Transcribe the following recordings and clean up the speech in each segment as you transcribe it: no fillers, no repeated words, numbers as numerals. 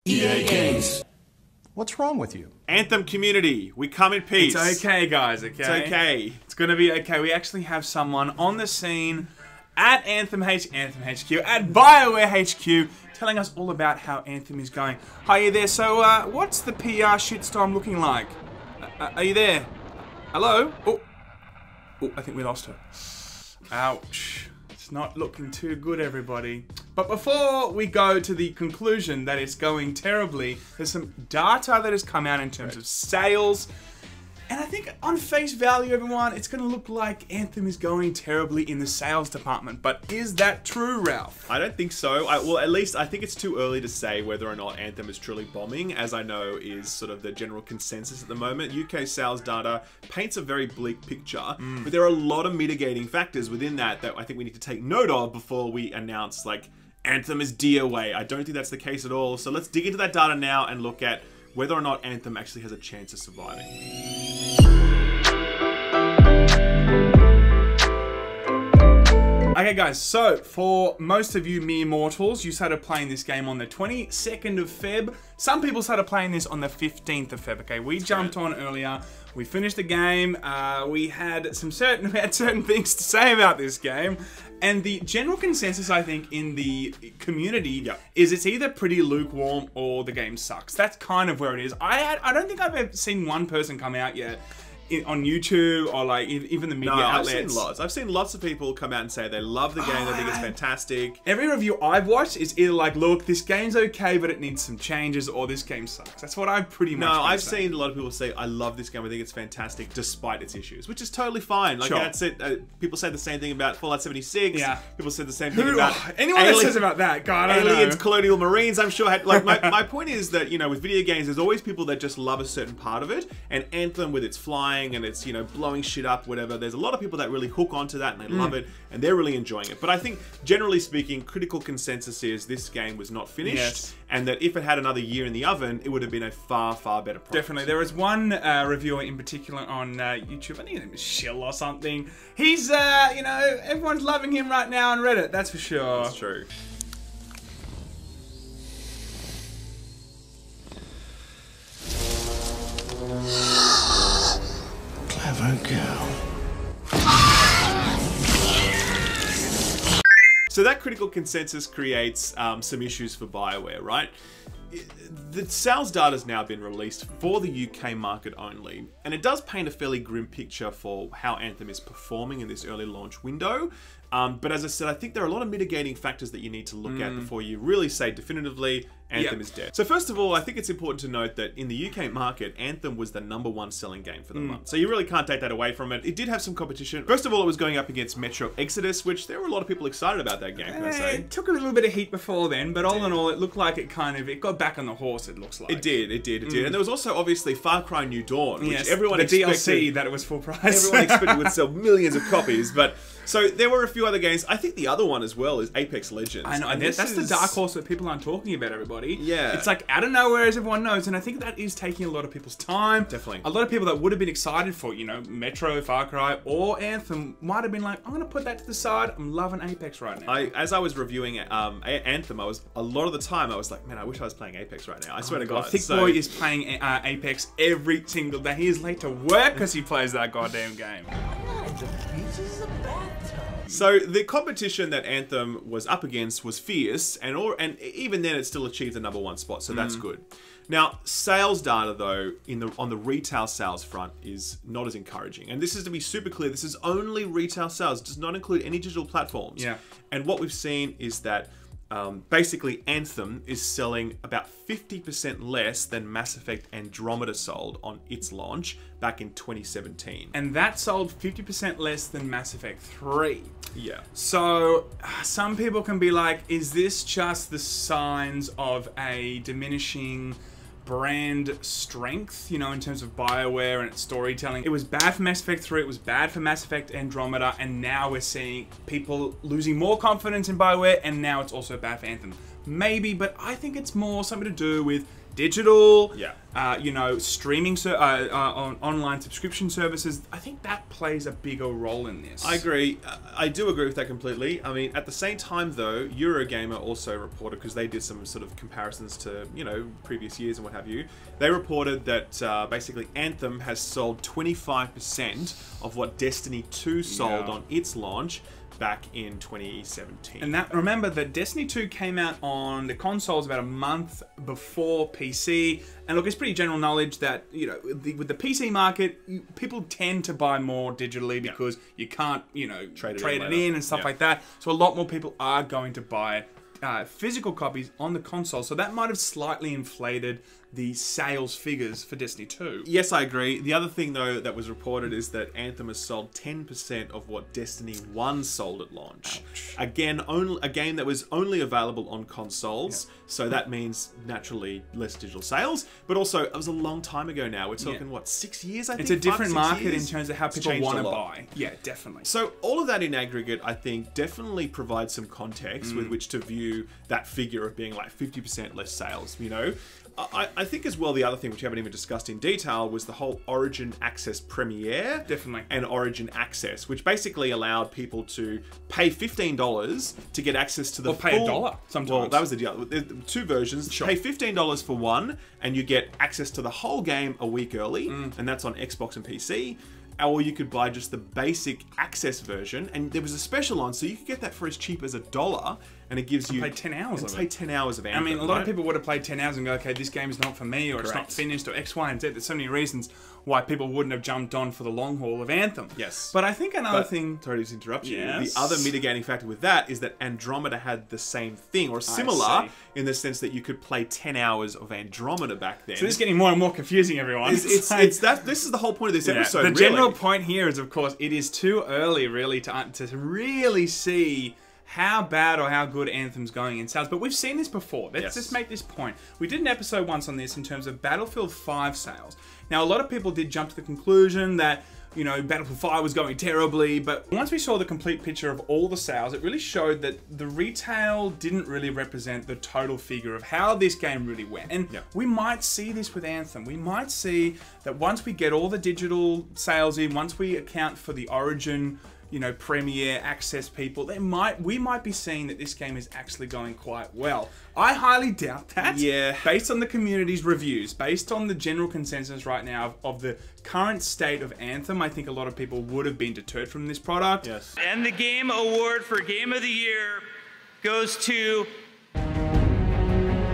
EA Games. What's wrong with you? Anthem community, we come in peace. It's okay, guys, okay? It's okay. It's gonna be okay. We actually have someone on the scene at Anthem HQ, at BioWare HQ, telling us all about how Anthem is going. Hi there, so what's the PR shitstorm looking like? Are you there? Hello? Oh, I think we lost her. Ouch. It's not looking too good, everybody. But before we go to the conclusion that it's going terribly, there's some data that has come out in terms of sales. And I think on face value, everyone, it's going to look like Anthem is going terribly in the sales department. But is that true, Ralph? I don't think so. Well, at least I think it's too early to say whether or not Anthem is truly bombing, as I know is sort of the general consensus at the moment. UK sales data paints a very bleak picture, but there are a lot of mitigating factors within that I think we need to take note of before we announce, like, Anthem is DOA. I don't think that's the case at all. So let's dig into that data now and look at whether or not Anthem actually has a chance of surviving. Okay guys, so for most of you mere mortals, you started playing this game on the 22nd of Feb. Some people started playing this on the 15th of Feb, okay? We jumped on earlier, we finished the game, we had certain things to say about this game, and the general consensus, I think, in the community is it's either pretty lukewarm or the game sucks. That's kind of where it is. I don't think I've ever seen one person come out yet on YouTube or like even the media outlets. I've seen lots of people come out and say they love the game, they think it's fantastic. Every review I've watched is either like, look, this game's okay, but it needs some changes, or this game sucks. That's what I've pretty much I've seen a lot of people say, I love this game, I think it's fantastic, despite its issues, which is totally fine. Like, that's it. People say the same thing about Fallout 76. Yeah. People say the same thing about anyone that says about that, God, I don't Aliens, know. Colonial Marines, I'm sure had, like, my point is that, you know, with video games, there's always people that just love a certain part of it, and Anthem with its flying and its, you know, blowing shit up, whatever. There's a lot of people that really hook onto that and they love it and they're really enjoying it. But I think, generally speaking, critical consensus is this game was not finished and that if it had another year in the oven, it would have been a far, far better product. Definitely. There was one reviewer in particular on YouTube, I think his name is Shill or something. He's, you know, everyone's loving him right now on Reddit, that's for sure. That's true. Clever girl. So that critical consensus creates some issues for BioWare, right? The sales data has now been released for the UK market only, and it does paint a fairly grim picture for how Anthem is performing in this early launch window. But as I said, I think there are a lot of mitigating factors that you need to look at before you really say definitively Anthem is dead. So first of all, I think it's important to note that in the UK market, Anthem was the #1 selling game for the month. So you really can't take that away from it. It did have some competition. First of all, it was going up against Metro Exodus, which there were a lot of people excited about that game, can I say? It took a little bit of heat before then, but all in all, it looked like it got back on the horse, it looks like. It did. And there was also obviously Far Cry New Dawn, which everyone the expected. DLC that it was full price. Everyone expected would sell millions of copies, but so there were a few other games. I think the other one as well is Apex Legends. I know, and that's the dark horse that people aren't talking about, everybody. Yeah. It's like out of nowhere, as everyone knows, and I think that is taking a lot of people's time. Definitely. A lot of people that would have been excited for, you know, Metro, Far Cry, or Anthem might have been like, I'm going to put that to the side. I'm loving Apex right now. As I was reviewing Anthem, a lot of the time I was like, man, I wish I was playing Apex right now. I swear to God. Thick Boy is playing Apex every single day. He is late to work because he plays that goddamn game. So the competition that Anthem was up against was fierce, and even then it still achieved the #1 spot, so that's good. Now, sales data though on the retail sales front is not as encouraging, and this is to be super clear. This is only retail sales; it does not include any digital platforms. Yeah. And what we've seen is that basically Anthem is selling about 50% less than Mass Effect Andromeda sold on its launch back in 2017. And that sold 50% less than Mass Effect 3. Yeah. So some people can be like, is this just the signs of a diminishing brand strength, you know, in terms of BioWare and its storytelling? It was bad for Mass Effect 3, it was bad for Mass Effect Andromeda, and now we're seeing people losing more confidence in BioWare, and now it's also bad for Anthem. Maybe, but I think it's more something to do with digital, Yeah. you know, streaming, on online subscription services. I think that plays a bigger role in this. I agree. I do agree with that completely. I mean, at the same time, though, Eurogamer also reported, because they did some sort of comparisons to, you know, previous years and what have you. They reported that basically Anthem has sold 25% of what Destiny 2 sold on its launch back in 2017. And that, remember that Destiny 2 came out on the consoles about a month before PC. And look, it's pretty general knowledge that, you know, with the PC market, people tend to buy more digitally because you can't, you know, trade it in and stuff like that. So a lot more people are going to buy physical copies on the console. So that might have slightly inflated the sales figures for Destiny 2. Yes, I agree. The other thing, though, that was reported is that Anthem has sold 10% of what Destiny 1 sold at launch. Ouch. Again, a game that was only available on consoles, so that means, naturally, less digital sales. But also, it was a long time ago now. We're talking, what, 6 years, I think? It's a different 5, 6 market years? in terms of how people want to buy. Yeah, definitely. So all of that in aggregate, I think, definitely provides some context with which to view that figure of being like 50% less sales, you know? I think as well, the other thing which we haven't even discussed in detail was the whole Origin Access Premiere. Definitely. And Origin Access, which basically allowed people to pay $15 to get access to the full... Or pay $1 sometimes. Well, that was the deal. There's two versions. Sure. Pay $15 for one, and you get access to the whole game a week early, and that's on Xbox and PC. Or you could buy just the basic access version, and there was a special on, so you could get that for as cheap as $1, and it gives you... Play 10 hours of it. Play 10 hours of Anthem, I mean, a lot of people would have played 10 hours and go, okay, this game is not for me, or it's not finished, or X, Y, and Z. There's so many reasons why people wouldn't have jumped on for the long haul of Anthem. Yes. But I think another thing... Sorry to interrupt you. Yes. The other mitigating factor with that is that Andromeda had the same thing, or similar, in the sense that you could play 10 hours of Andromeda back then. So this is getting more and more confusing, everyone. It's that. This is the whole point of this episode, The general point here is, of course, it is too early, really, to really see how bad or how good Anthem's going in sales. But we've seen this before. Let's just make this point. We did an episode once on this in terms of Battlefield 5 sales. Now, a lot of people did jump to the conclusion that, you know, Battlefield 5 was going terribly, but once we saw the complete picture of all the sales, it really showed that the retail didn't really represent the total figure of how this game really went. And we might see this with Anthem. We might see that once we get all the digital sales in, once we account for the Origin, you know, Premiere Access people, we might be seeing that this game is actually going quite well. I highly doubt that. Yeah. Based on the community's reviews, based on the general consensus right now of the current state of Anthem, I think a lot of people would have been deterred from this product. Yes. And the game award for Game of the Year goes to...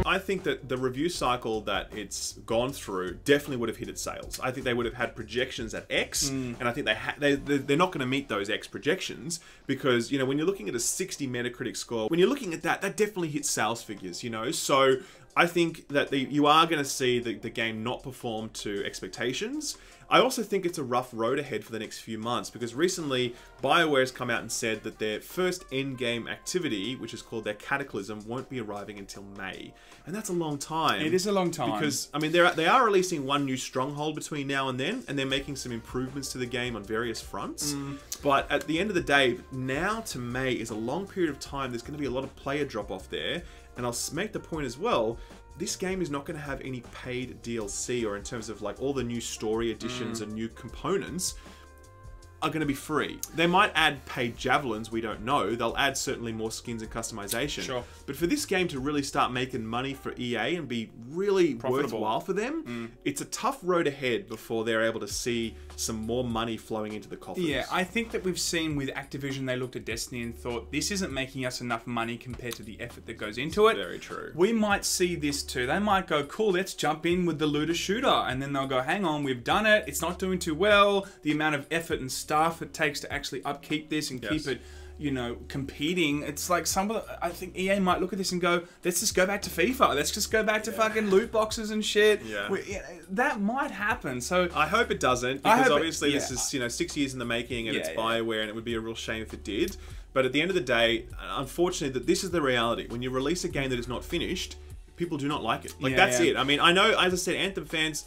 I think that the review cycle that it's gone through definitely would have hit its sales. I think they would have had projections at X, and I think they're not going to meet those X projections because, you know, when you're looking at a 60 Metacritic score, when you're looking at that definitely hits sales figures, you know. So I think that you are going to see the game not perform to expectations. I also think it's a rough road ahead for the next few months because recently BioWare has come out and said that their first endgame activity, which is called their Cataclysm, won't be arriving until May. And that's a long time. It is a long time. Because, I mean, they are releasing one new stronghold between now and then, and they're making some improvements to the game on various fronts. But at the end of the day, now to May is a long period of time. There's going to be a lot of player drop-off there. And I'll make the point as well, this game is not going to have any paid DLC or in terms of like all the new story additions and new components are going to be free. They might add paid javelins, we don't know. They'll add certainly more skins and customization. Sure. But for this game to really start making money for EA and be really worthwhile for them, it's a tough road ahead before they're able to see some more money flowing into the coffers. Yeah, I think that we've seen with Activision, they looked at Destiny and thought, this isn't making us enough money compared to the effort that goes into it. Very true. We might see this too. They might go, cool, let's jump in with the looter shooter. And then they'll go, hang on, we've done it. It's not doing too well. The amount of effort and staff it takes to actually upkeep this and keep it, you know, competing. It's like I think EA might look at this and go, let's just go back to FIFA. Let's just go back to fucking loot boxes and shit. Yeah. That might happen. So I hope it doesn't, because obviously this is, you know, 6 years in the making and it's BioWare, and it would be a real shame if it did. But at the end of the day, unfortunately, this is the reality. When you release a game that is not finished, people do not like it. Like, that's it. I mean, I know, as I said, Anthem fans,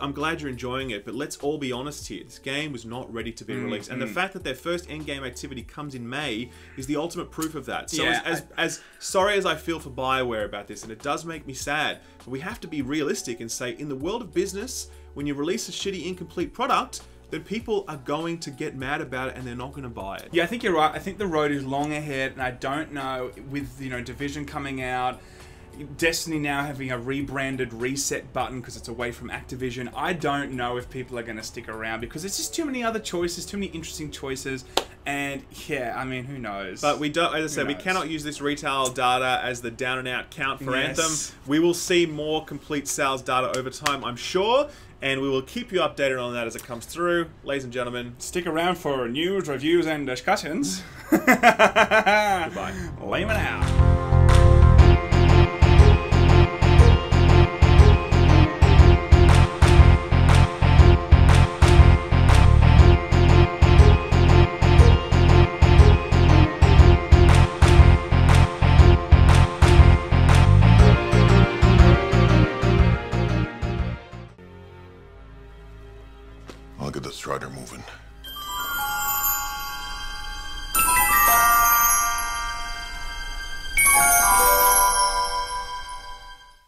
I'm glad you're enjoying it, but let's all be honest here. This game was not ready to be released. And the fact that their first in-game activity comes in May is the ultimate proof of that. So as sorry as I feel for BioWare about this, and it does make me sad, but we have to be realistic and say, in the world of business, when you release a shitty, incomplete product, then people are going to get mad about it and they're not going to buy it. Yeah, I think you're right. I think the road is long ahead, and I don't know, with, you know, Division coming out, Destiny now having a rebranded reset button because it's away from Activision, I don't know if people are going to stick around because there's just too many other choices, too many interesting choices, and yeah, I mean, who knows? But we don't, as I said, we cannot use this retail data as the down and out count for Anthem. We will see more complete sales data over time, I'm sure, and we will keep you updated on that as it comes through. Ladies and gentlemen, stick around for news, reviews, and discussions. Goodbye. Laymen out. I'll get the strider moving.